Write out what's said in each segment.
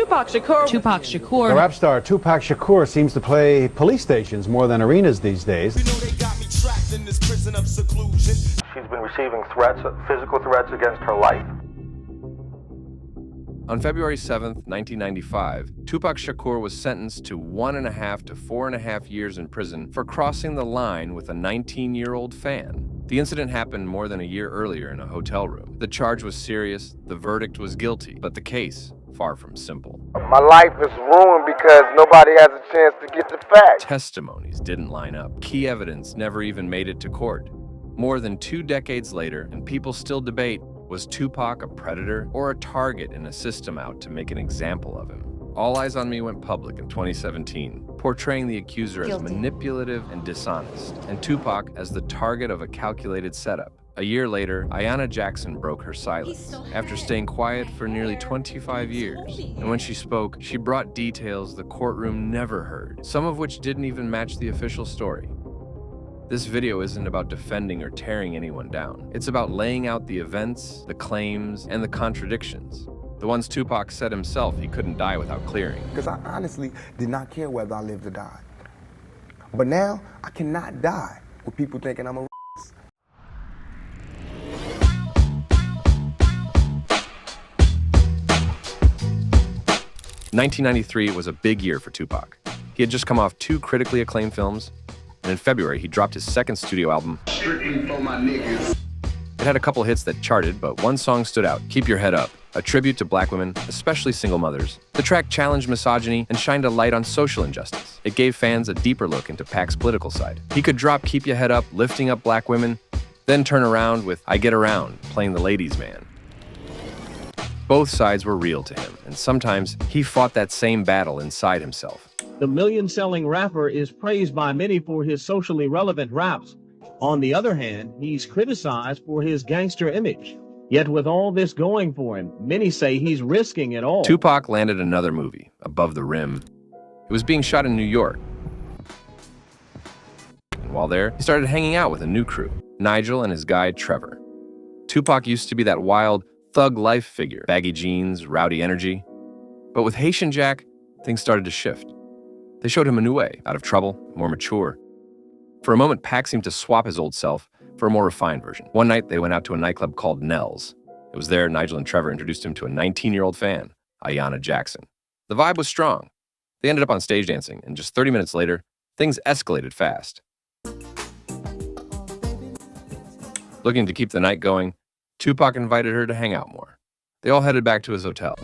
Tupac Shakur. The rap star Tupac Shakur seems to play police stations more than arenas these days. She's been receiving threats, physical threats against her life. On February 7th, 1995, Tupac Shakur was sentenced to 1.5 to 4.5 years in prison for crossing the line with a 19-year-old fan. The incident happened more than a year earlier in a hotel room. The charge was serious, the verdict was guilty, but the case, far from simple. My life is ruined because nobody has a chance to get the facts. Testimonies didn't line up. Key evidence never even made it to court. More than 2 decades later, and people still debate, was Tupac a predator or a target in a system out to make an example of him? All Eyes on Me went public in 2017, portraying the accuser as manipulative and dishonest, and Tupac as the target of a calculated setup. A year later, Ayanna Jackson broke her silence after staying quiet for nearly 25 years. And when she spoke, she brought details the courtroom never heard, some of which didn't even match the official story. This video isn't about defending or tearing anyone down. It's about laying out the events, the claims, and the contradictions. The ones Tupac said himself he couldn't die without clearing. Because I honestly did not care whether I lived or died. But now, I cannot die with people thinking I'm a 1993 was a big year for Tupac. He had just come off 2 critically acclaimed films, and in February, he dropped his second studio album. Strictly for my niggas. It had a couple hits that charted, but one song stood out, Keep Your Head Up, a tribute to black women, especially single mothers. The track challenged misogyny and shined a light on social injustice. It gave fans a deeper look into Pac's political side. He could drop Keep Your Head Up, lifting up black women, then turn around with I Get Around, playing the ladies' man. Both sides were real to him, and sometimes he fought that same battle inside himself. The million-selling rapper is praised by many for his socially relevant raps. On the other hand, he's criticized for his gangster image. Yet with all this going for him, many say he's risking it all. Tupac landed another movie, Above the Rim. It was being shot in New York. And while there, he started hanging out with a new crew, Nigel and his guy, Trevor. Tupac used to be that wild, thug life figure, baggy jeans, rowdy energy. But with Haitian Jack, things started to shift. They showed him a new way, out of trouble, more mature. For a moment, Pac seemed to swap his old self for a more refined version. One night, they went out to a nightclub called Nell's. It was there Nigel and Trevor introduced him to a 19-year-old fan, Ayanna Jackson. The vibe was strong. They ended up on stage dancing, and just 30 minutes later, things escalated fast. Looking to keep the night going, Tupac invited her to hang out more. They all headed back to his hotel.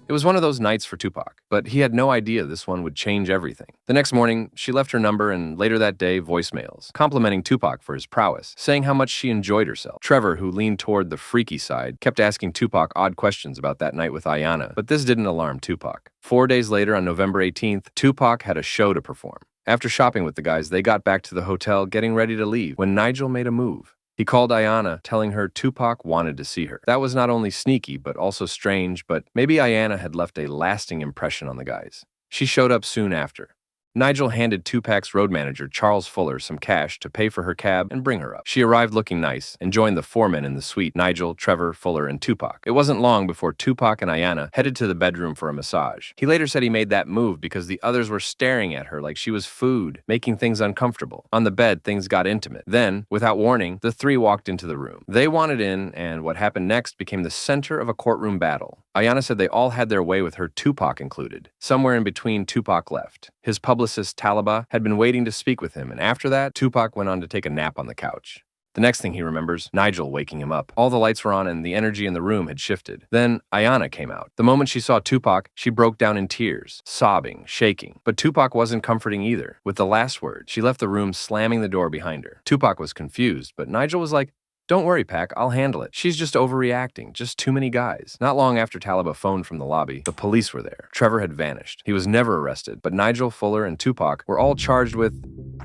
It was one of those nights for Tupac, but he had no idea this one would change everything. The next morning, she left her number and later that day, voicemails, complimenting Tupac for his prowess, saying how much she enjoyed herself. Trevor, who leaned toward the freaky side, kept asking Tupac odd questions about that night with Ayanna, but this didn't alarm Tupac. 4 days later, on November 18th, Tupac had a show to perform. After shopping with the guys, they got back to the hotel getting ready to leave when Nigel made a move. He called Ayanna, telling her Tupac wanted to see her. That was not only sneaky, but also strange, but maybe Ayanna had left a lasting impression on the guys. She showed up soon after. Nigel handed Tupac's road manager, Charles Fuller, some cash to pay for her cab and bring her up. She arrived looking nice and joined the 4 men in the suite, Nigel, Trevor, Fuller, and Tupac. It wasn't long before Tupac and Ayanna headed to the bedroom for a massage. He later said he made that move because the others were staring at her like she was food, making things uncomfortable. On the bed, things got intimate. Then, without warning, the 3 walked into the room. They wanted in, and what happened next became the center of a courtroom battle. Ayanna said they all had their way with her, Tupac included. Somewhere in between, Tupac left. His publicist, Talibah, had been waiting to speak with him, and after that, Tupac went on to take a nap on the couch. The next thing he remembers, Nigel waking him up. All the lights were on and the energy in the room had shifted. Then Ayanna came out. The moment she saw Tupac, she broke down in tears, sobbing, shaking. But Tupac wasn't comforting either. With the last word, she left the room slamming the door behind her. Tupac was confused, but Nigel was like, "Don't worry, Pac, I'll handle it. She's just overreacting, just too many guys." Not long after Talibah phoned from the lobby, the police were there. Trevor had vanished. He was never arrested, but Nigel, Fuller, and Tupac were all charged with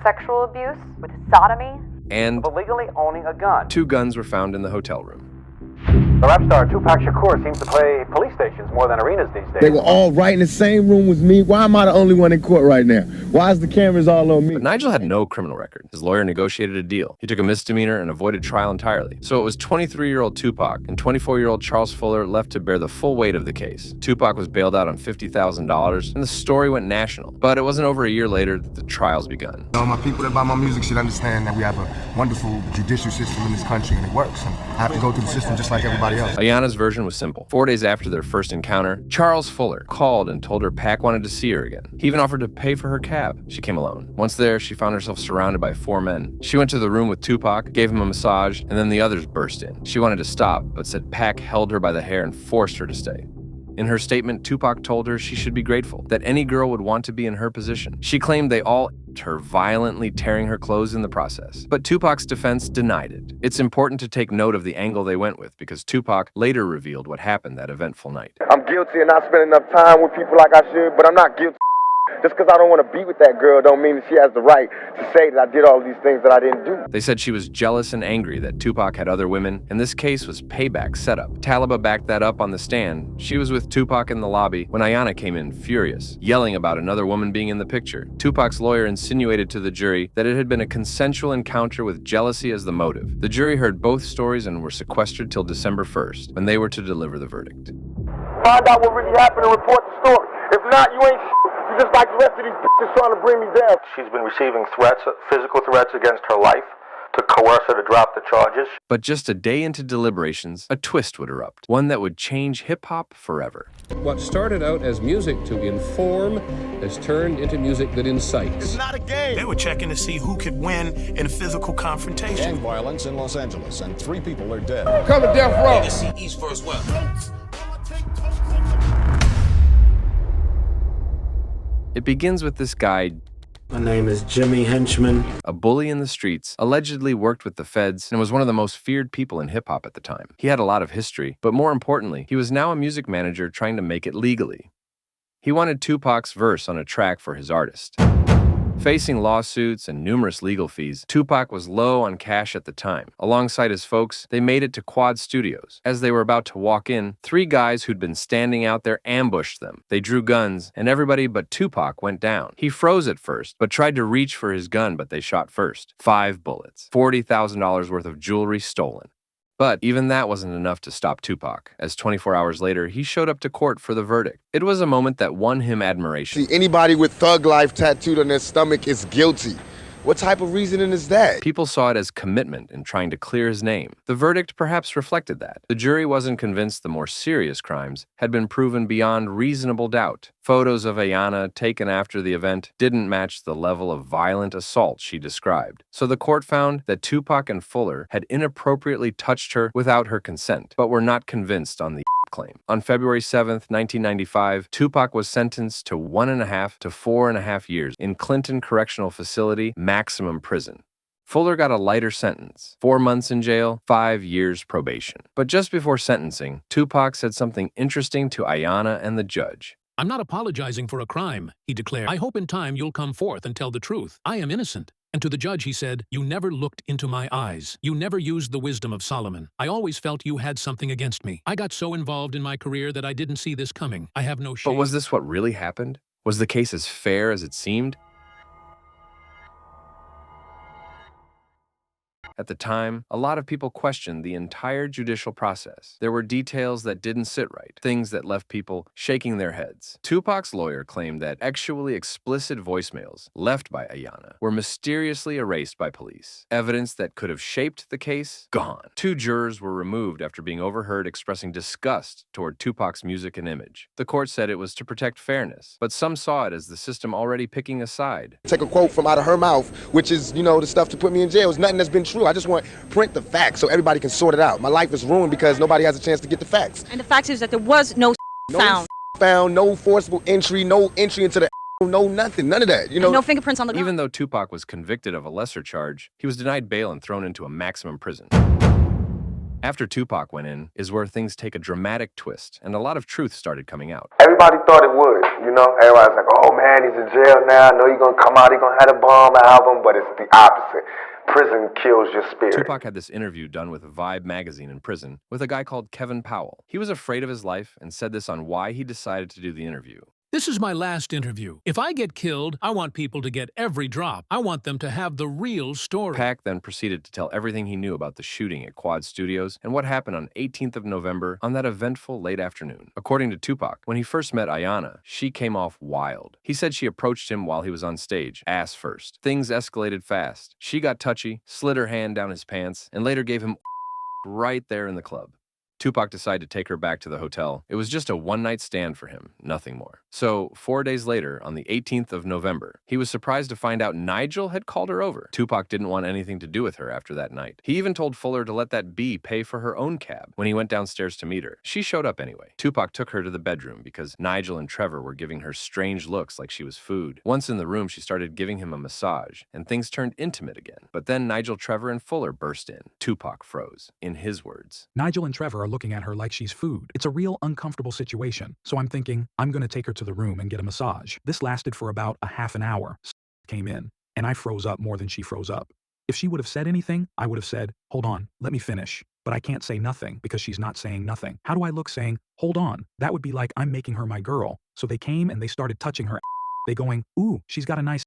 Sexual abuse, with sodomy, and illegally owning a gun. 2 guns were found in the hotel room. The rap star Tupac Shakur seems to play police stations more than arenas these days. They were all right in the same room with me. Why am I the only one in court right now? Why is the cameras all on me? But Nigel had no criminal record. His lawyer negotiated a deal. He took a misdemeanor and avoided trial entirely. So it was 23-year-old Tupac and 24-year-old Charles Fuller left to bear the full weight of the case. Tupac was bailed out on $50,000, and the story went national. But it wasn't over a year later that the trials begun. All my people that buy my music should understand that we have a wonderful judicial system in this country, and it works. And I have to go through the system just like everybody else. Ayanna's version was simple. 4 days after their first encounter, Charles Fuller called and told her Pac wanted to see her again. He even offered to pay for her cab. She came alone. Once there, she found herself surrounded by 4 men. She went to the room with Tupac, gave him a massage, and then the others burst in. She wanted to stop, but said Pac held her by the hair and forced her to stay. In her statement, Tupac told her she should be grateful, that any girl would want to be in her position. She claimed they all her, violently tearing her clothes in the process. But Tupac's defense denied it. It's important to take note of the angle they went with, because Tupac later revealed what happened that eventful night. I'm guilty of not spending enough time with people like I should, but I'm not guilty. Just because I don't want to be with that girl don't mean that she has the right to say that I did all these things that I didn't do. They said she was jealous and angry that Tupac had other women, and this case was payback setup. Taliba backed that up on the stand. She was with Tupac in the lobby when Ayanna came in furious, yelling about another woman being in the picture. Tupac's lawyer insinuated to the jury that it had been a consensual encounter with jealousy as the motive. The jury heard both stories and were sequestered till December 1st, when they were to deliver the verdict. Find out what really happened and report the story. If not, you ain't you just like the rest of these bitches trying to bring me down. She's been receiving threats, physical threats against her life, to coerce her to drop the charges. But just a day into deliberations, a twist would erupt, one that would change hip-hop forever. What started out as music to inform has turned into music that incites. It's not a game. They were checking to see who could win in a physical confrontation. Gang violence in Los Angeles, and 3 people are dead. Come to death row. To see East versus West. It begins with this guy, My name is Jimmy Henchman. a bully in the streets, allegedly worked with the feds, and was one of the most feared people in hip-hop at the time. He had a lot of history, but more importantly, he was now a music manager trying to make it legally. He wanted Tupac's verse on a track for his artist. Facing lawsuits and numerous legal fees, Tupac was low on cash at the time. Alongside his folks, they made it to Quad Studios. As they were about to walk in, 3 guys who'd been standing out there ambushed them. They drew guns, and everybody but Tupac went down. He froze at first, but tried to reach for his gun, but they shot first. 5 bullets. $40,000 worth of jewelry stolen. But even that wasn't enough to stop Tupac, as 24 hours later, he showed up to court for the verdict. It was a moment that won him admiration. See, anybody with thug life tattooed on their stomach is guilty. What type of reasoning is that? People saw it as commitment in trying to clear his name. The verdict perhaps reflected that. The jury wasn't convinced the more serious crimes had been proven beyond reasonable doubt. Photos of Ayanna taken after the event didn't match the level of violent assault she described. So the court found that Tupac and Fuller had inappropriately touched her without her consent, but were not convinced on the claim. On February 7th, 1995, Tupac was sentenced to 1.5 to 4.5 years in Clinton Correctional Facility, maximum prison. Fuller got a lighter sentence, 4 months in jail, 5 years probation. But just before sentencing, Tupac said something interesting to Ayanna and the judge. I'm not apologizing for a crime, he declared. I hope in time you'll come forth and tell the truth. I am innocent. And to the judge he said, you never looked into my eyes. You never used the wisdom of Solomon. I always felt you had something against me. I got so involved in my career that I didn't see this coming. I have no shame. But was this what really happened? Was the case as fair as it seemed? At the time, a lot of people questioned the entire judicial process. There were details that didn't sit right, things that left people shaking their heads. Tupac's lawyer claimed that sexually explicit voicemails left by Ayanna were mysteriously erased by police. Evidence that could have shaped the case, gone. 2 jurors were removed after being overheard expressing disgust toward Tupac's music and image. The court said it was to protect fairness, but some saw it as the system already picking a side. Take a quote from out of her mouth, which is, the stuff to put me in jail. It's nothing that's been true. I just want to print the facts so everybody can sort it out. My life is ruined because nobody has a chance to get the facts. And the fact is that there was no found. No forcible entry, no entry into the no nothing, none of that. And no fingerprints on the ground. Even though Tupac was convicted of a lesser charge, he was denied bail and thrown into a maximum prison. After Tupac went in is where things take a dramatic twist, and a lot of truth started coming out. Everybody thought it would, Everybody's like, oh man, he's in jail now. I know he's going to come out, he's going to have a bomb album, but it's the opposite. Prison kills your spirit. Tupac had this interview done with Vibe magazine in prison with a guy called Kevin Powell. He was afraid of his life and said this on why he decided to do the interview. This is my last interview. If I get killed, I want people to get every drop. I want them to have the real story. Pac then proceeded to tell everything he knew about the shooting at Quad Studios and what happened on 18th of November on that eventful late afternoon. According to Tupac, when he first met Ayanna, she came off wild. He said she approached him while he was on stage, ass first. Things escalated fast. She got touchy, slid her hand down his pants, and later gave him right there in the club. Tupac decided to take her back to the hotel. It was just a one-night stand for him, nothing more. So, 4 days later, on the 18th of November, he was surprised to find out Nigel had called her over. Tupac didn't want anything to do with her after that night. He even told Fuller to let that bee pay for her own cab when he went downstairs to meet her. She showed up anyway. Tupac took her to the bedroom because Nigel and Trevor were giving her strange looks like she was food. Once in the room, she started giving him a massage, and things turned intimate again. But then Nigel, Trevor, and Fuller burst in. Tupac froze. In his words, Nigel and Trevor are looking at her like she's food. It's a real uncomfortable situation. So I'm thinking, I'm going to take her to the room and get a massage. This lasted for about a half an hour. Came in, and I froze up more than she froze up. If she would have said anything, I would have said, hold on, let me finish. But I can't say nothing because she's not saying nothing. How do I look saying, hold on? That would be like I'm making her my girl. So they came and they started touching her. They going, ooh, she's got a nice.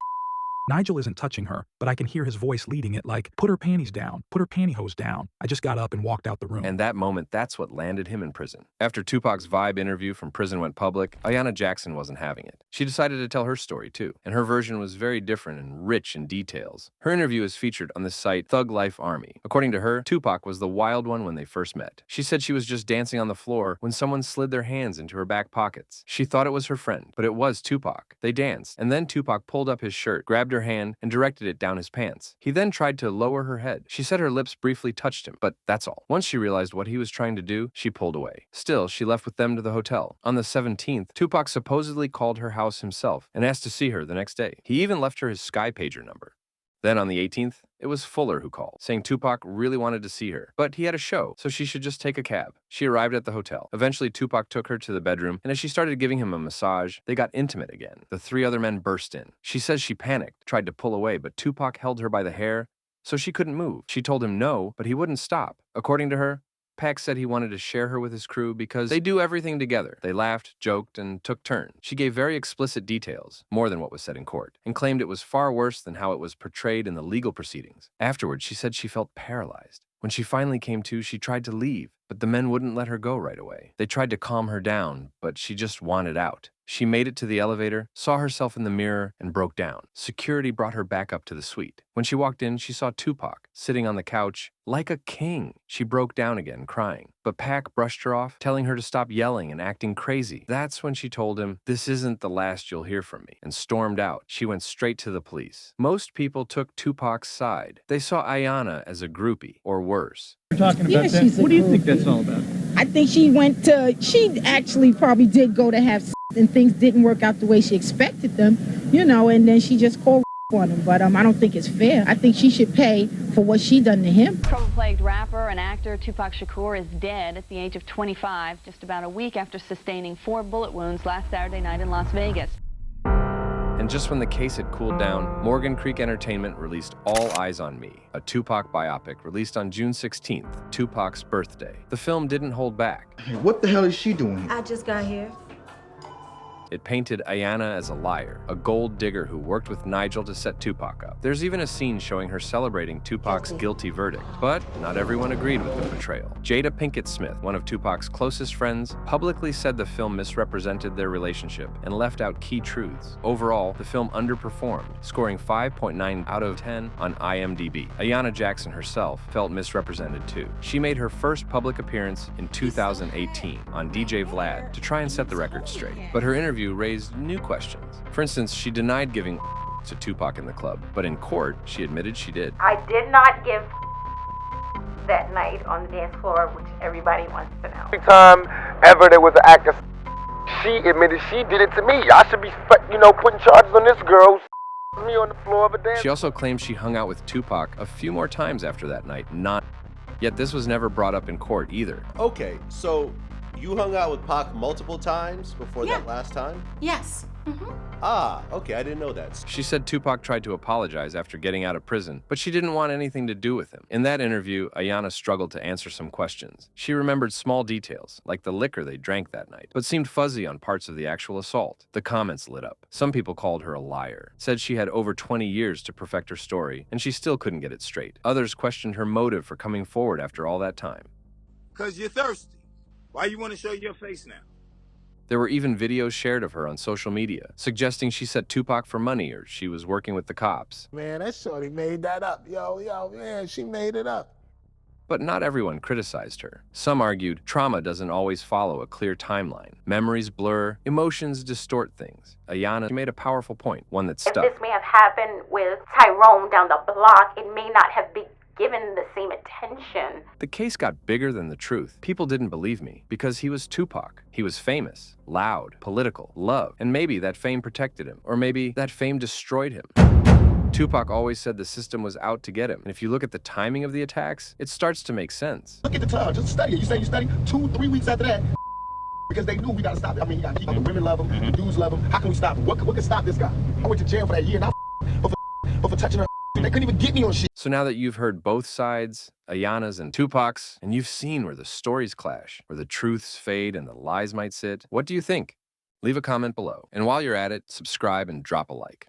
Nigel isn't touching her, but I can hear his voice leading it like, put her panties down, put her pantyhose down. I just got up and walked out the room. And that moment, that's what landed him in prison. After Tupac's Vibe interview from prison went public, Ayanna Jackson wasn't having it. She decided to tell her story too, and her version was very different and rich in details. Her interview is featured on the site Thug Life Army. According to her, Tupac was the wild one when they first met. She said she was just dancing on the floor when someone slid their hands into her back pockets. She thought it was her friend, but it was Tupac. They danced, and then Tupac pulled up his shirt, grabbed her hand, and directed it down his pants. He then tried to lower her head. She said her lips briefly touched him, but that's all. Once she realized what he was trying to do, she pulled away. Still, she left with them to the hotel. On the 17th, Tupac supposedly called her house himself and asked to see her the next day. He even left her his Sky pager number. Then on the 18th, it was Fuller who called, saying Tupac really wanted to see her, but he had a show, so she should just take a cab. She arrived at the hotel. Eventually, Tupac took her to the bedroom, and as she started giving him a massage, they got intimate again. The three other men burst in. She says she panicked, tried to pull away, but Tupac held her by the hair, so she couldn't move. She told him no, but he wouldn't stop. According to her, Pac said he wanted to share her with his crew because they do everything together. They laughed, joked, and took turns. She gave very explicit details, more than what was said in court, and claimed it was far worse than how it was portrayed in the legal proceedings. Afterwards, she said she felt paralyzed. When she finally came to, she tried to leave, but the men wouldn't let her go right away. They tried to calm her down, but she just wanted out. She made it to the elevator, saw herself in the mirror, and broke down. Security brought her back up to the suite. When she walked in, she saw Tupac sitting on the couch like a king. She broke down again, crying. But Pac brushed her off, telling her to stop yelling and acting crazy. That's when she told him, "This isn't the last you'll hear from me," and stormed out. She went straight to the police. Most people took Tupac's side. They saw Ayanna as a groupie, or worse. You're talking about that. What do you think that's all about? I think she actually probably did go to have and things didn't work out the way she expected them, and then she just called on him. But I don't think it's fair. I think she should pay for what she done to him. Trouble-plagued rapper and actor Tupac Shakur is dead at the age of 25, just about a week after sustaining 4 bullet wounds last Saturday night in Las Vegas. And just when the case had cooled down, Morgan Creek Entertainment released All Eyes on Me, a Tupac biopic released on June 16th, Tupac's birthday. The film didn't hold back. Hey, what the hell is she doing? I just got here. It painted Ayanna as a liar, a gold digger who worked with Nigel to set Tupac up. There's even a scene showing her celebrating Tupac's guilty verdict. But not everyone agreed with the portrayal. Jada Pinkett Smith, one of Tupac's closest friends, publicly said the film misrepresented their relationship and left out key truths. Overall, the film underperformed, scoring 5.9 out of 10 on IMDb. Ayanna Jackson herself felt misrepresented too. She made her first public appearance in 2018 on DJ Vlad to try and set the record straight. But her interview raised new questions. For instance, she denied giving to Tupac in the club, but in court, she admitted she did. I did not give that night on the dance floor, which everybody wants to know. Every time ever there was an act of she admitted she did it to me. I should be, putting charges on this girl. Me on the floor of a dance. She also claimed she hung out with Tupac a few more times after that night, yet this was never brought up in court either. Okay, so you hung out with Pac multiple times before that last time? Yes. Ah, okay, I didn't know that. She said Tupac tried to apologize after getting out of prison, but she didn't want anything to do with him. In that interview, Ayanna struggled to answer some questions. She remembered small details, like the liquor they drank that night, but seemed fuzzy on parts of the actual assault. The comments lit up. Some people called her a liar, said she had over 20 years to perfect her story, and she still couldn't get it straight. Others questioned her motive for coming forward after all that time. Because you're thirsty. Why you want to show your face now? There were even videos shared of her on social media, suggesting she set Tupac for money or she was working with the cops. Man, that shorty made that up. Yo, man, she made it up. But not everyone criticized her. Some argued trauma doesn't always follow a clear timeline. Memories blur, emotions distort things. Ayanna made a powerful point, one that stuck. If this may have happened with Tyrone down the block, it may not have been given the same attention. The case got bigger than the truth. People didn't believe me because he was Tupac. He was famous, loud, political, loved, and maybe that fame protected him, or maybe that fame destroyed him. Tupac always said the system was out to get him, and if you look at the timing of the attacks, it starts to make sense. Look at the time, just study it. You say you study 2-3 weeks after that, because they knew we gotta stop it. I mean, you gotta keep him. Women love him, dudes love him. How can we stop him? What can stop this guy? I went to jail for that year, not for touching her. They couldn't even get me on shit. So now that you've heard both sides, Ayanna's and Tupac's, and you've seen where the stories clash, where the truths fade and the lies might sit, what do you think? Leave a comment below. And while you're at it, subscribe and drop a like.